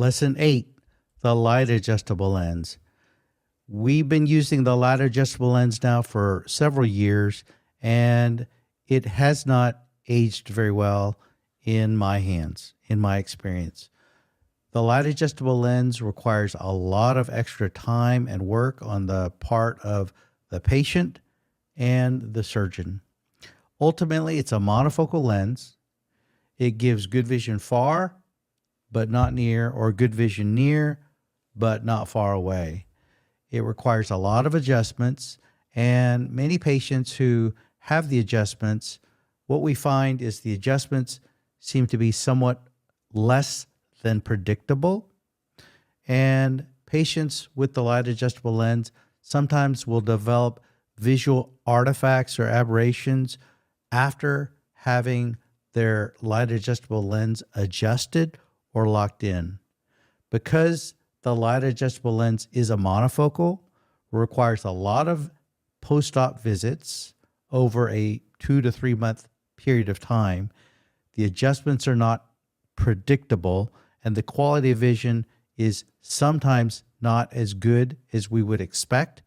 Lesson 8, the light adjustable lens. We've been using the light adjustable lens now for several years, and it has not aged very well in my hands, in my experience. The light adjustable lens requires a lot of extra time and work on the part of the patient and the surgeon. Ultimately, it's a monofocal lens. It gives good vision far, but not near, or good vision near, but not far away. It requires a lot of adjustments, and many patients who have the adjustments, what we find is the adjustments seem to be somewhat less than predictable. And patients with the light adjustable lens sometimes will develop visual artifacts or aberrations after having their light adjustable lens adjusted or locked in. Because the light adjustable lens is a monofocal, requires a lot of post-op visits over a 2 to 3 month period of time. The adjustments are not predictable, and the quality of vision is sometimes not as good as we would expect,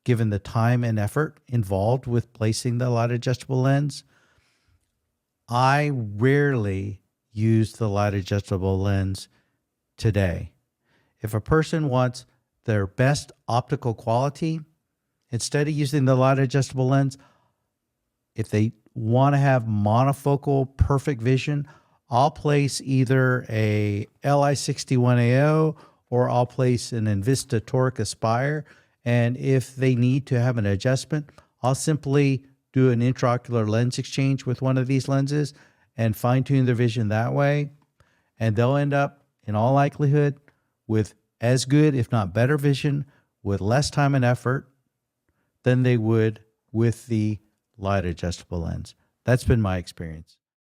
given the time and effort involved with placing the light adjustable lens. I rarely use the light adjustable lens today. If a person wants their best optical quality, instead of using the light adjustable lens, if they want to have monofocal perfect vision, I'll place either a LI61AO or I'll place an Invista Toric Aspire. And if they need to have an adjustment, I'll simply do an intraocular lens exchange with one of these lenses and fine-tune their vision that way. And they'll end up, in all likelihood, with as good, if not better vision, with less time and effort than they would with the light adjustable lens. That's been my experience.